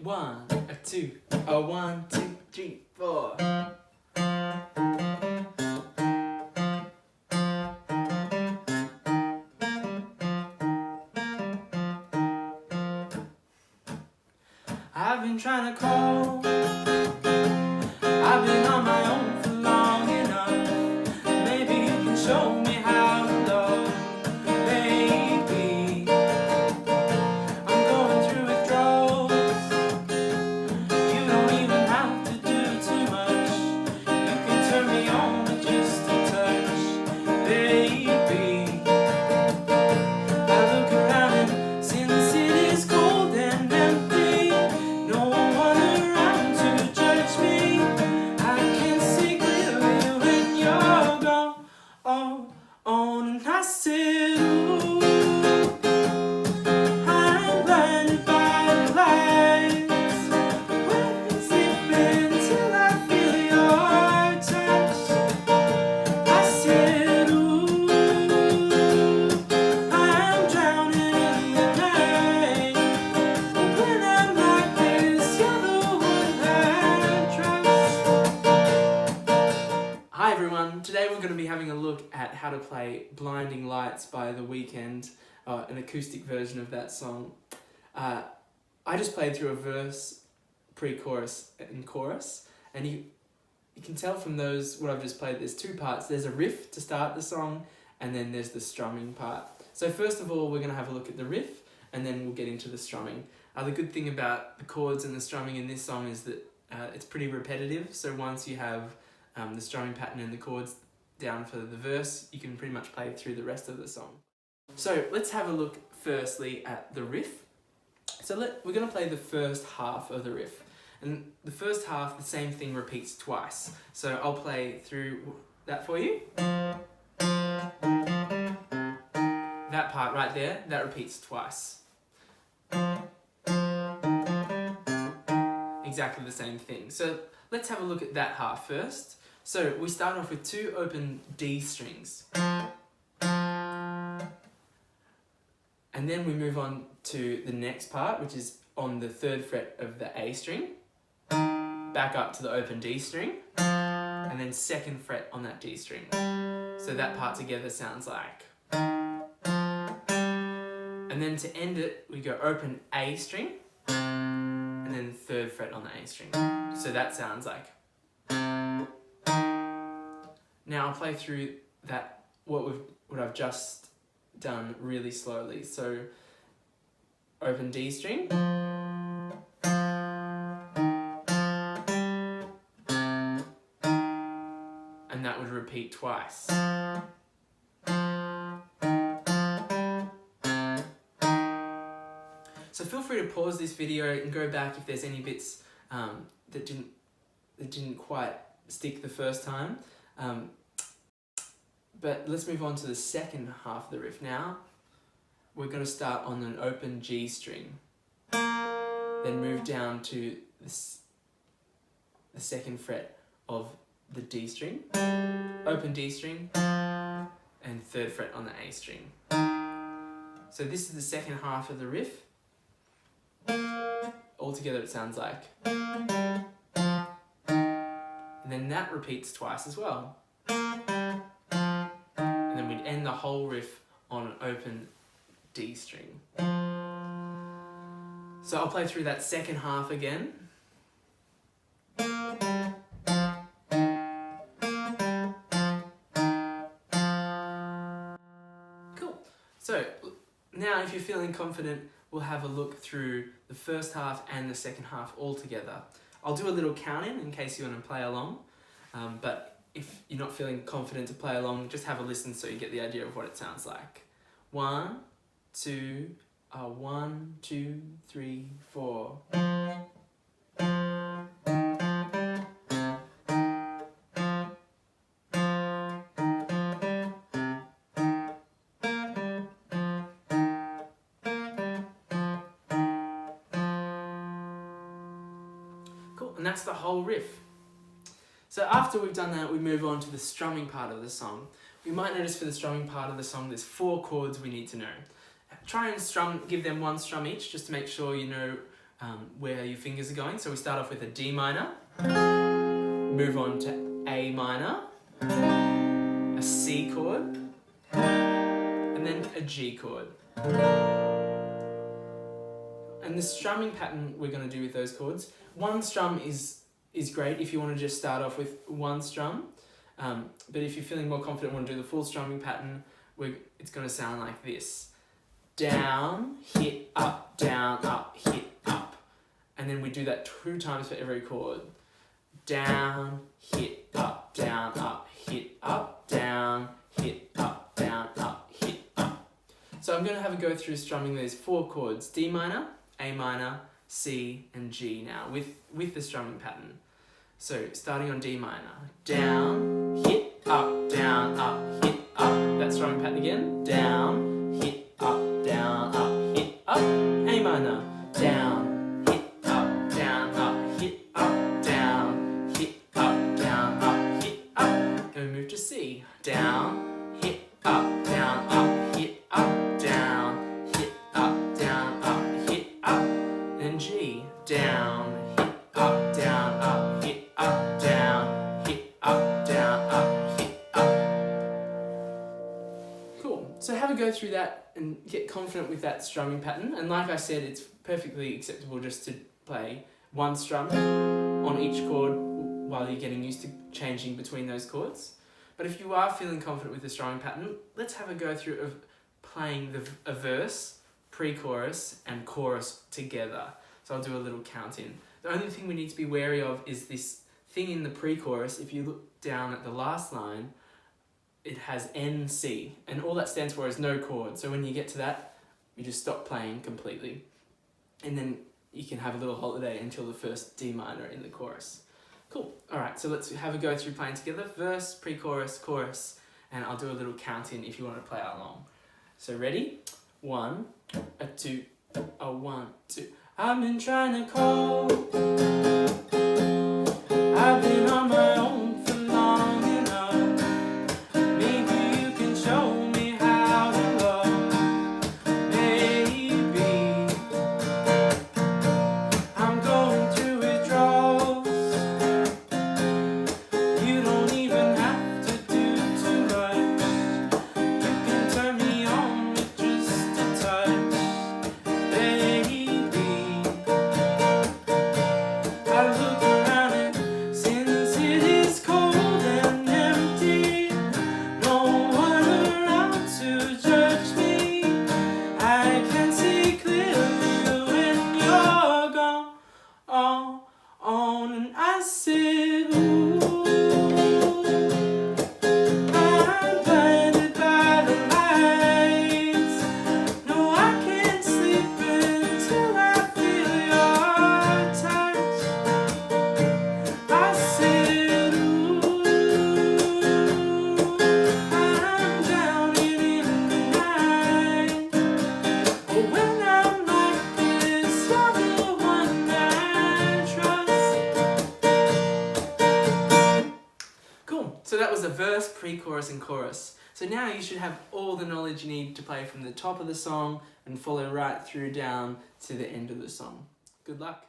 1, a 2, a 1, 2, 3, 4. I've been trying to call, I've been on my own for long enough. Maybe you can show me how to love, baby. I'm going through withdrawals, you don't even have to do too much. You can turn me on with just a touch, baby. I look around and since it is cold and empty, no one around to judge me. I can see clearly when you're gone. Oh, and I said, ooh, I'm blinded by the lights. When it's sleeping till I feel your touch. I said, ooh, I'm drowning in the night. When I'm like this, you're the one I trust. Hi everyone, today we're going to be having a look at how to play Blinding Lights by The Weeknd, an acoustic version of that song. I just played through a verse, pre-chorus and chorus, and you can tell from those, what I've just played, there's two parts. There's a riff to start the song, and then there's the strumming part. So first of all, we're going to have a look at the riff, and then we'll get into the strumming. The good thing about the chords and the strumming in this song is that it's pretty repetitive, so once you have the strumming pattern and the chords down for the verse, you can pretty much play through the rest of the song. So let's have a look firstly at the riff. So we're going to play the first half of the riff. And the first half, the same thing repeats twice. So I'll play through that for you. That part right there, that repeats twice. Exactly the same thing. So let's have a look at that half first. So we start off with two open D strings. And then we move on to the next part, which is on the 3rd fret of the A string. Back up to the open D string. And then 2nd fret on that D string. So that part together sounds like. And then to end it, we go open A string. And then 3rd fret on the A string. So that sounds like. Now I'll play through that, what I've just done really slowly. So open D string. And that would repeat twice. So feel free to pause this video and go back if there's any bits that didn't quite stick the first time. But let's move on to the second half of the riff now. We're going to start on an open G string, then move down to the 2nd fret of the D string, open D string, and 3rd fret on the A string. So this is the second half of the riff. Altogether it sounds like. And then that repeats twice as well. And then we'd end the whole riff on an open D string. So I'll play through that second half again. Cool. So now if you're feeling confident, we'll have a look through the first half and the second half all together. I'll do a little count in case you want to play along, but if you're not feeling confident to play along, just have a listen so you get the idea of what it sounds like. 1, 2, 1, 2, 3, 4. Cool, and that's the whole riff. So after we've done that, we move on to the strumming part of the song. You might notice for the strumming part of the song, there's 4 chords we need to know. Try and give them one strum each, just to make sure you know where your fingers are going. So we start off with a D minor, move on to A minor, a C chord, and then a G chord. And the strumming pattern we're going to do with those chords, one strum is great if you want to just start off with one strum. But if you're feeling more confident and want to do the full strumming pattern, it's going to sound like this. Down, hit, up, hit, up. And then we do that 2 times for every chord. Down, hit, up, hit, up, down, hit, up, hit, up. So I'm going to have a go through strumming these 4 chords, D minor, A minor, C, and G now, with the strumming pattern. So starting on D minor, down, hit, up, hit, up. That strumming pattern again, down, hit, up, hit, up. A minor, down, hit, up, hit, up, down, hit, up, hit, up. Then we move to C, down, hit, up, hit, up, down, hit, up, hit, up. Then G, down, hit, up, hit, up, down, hit, up, hit, up. Cool. So have a go through that and get confident with that strumming pattern. And like I said, it's perfectly acceptable just to play one strum on each chord while you're getting used to changing between those chords. But if you are feeling confident with the strumming pattern, let's have a go through of playing a verse, pre-chorus, and chorus together. So I'll do a little count in. The only thing we need to be wary of is this thing in the pre-chorus. If you look down at the last line, it has NC, and all that stands for is no chord. So when you get to that, you just stop playing completely. And then you can have a little holiday until the first D minor in the chorus. Cool. All right, so let's have a go through playing together. Verse, pre-chorus, chorus, and I'll do a little count in if you want to play along. So ready? 1, a 2, a 1, 2. I've been trying to call. I've been on my own for long enough. Maybe you can show me how to love. Maybe I'm going through withdrawals. You don't even have to do too much. You can turn me on with just a touch. Baby, I look around and since it is cold and empty, no one around to judge me. I can see clearly when you're gone, on and I sit, ooh, I'm blinded by the lights. No, I can't sleep until I feel your touch. I said, ooh, I'm drowning in the night. But when I'm like this, you're the one I trust. Cool. So that was the verse, pre-chorus, and chorus. So now you should have all the knowledge you need to play from the top of the song and follow right through down to the end of the song. Good luck.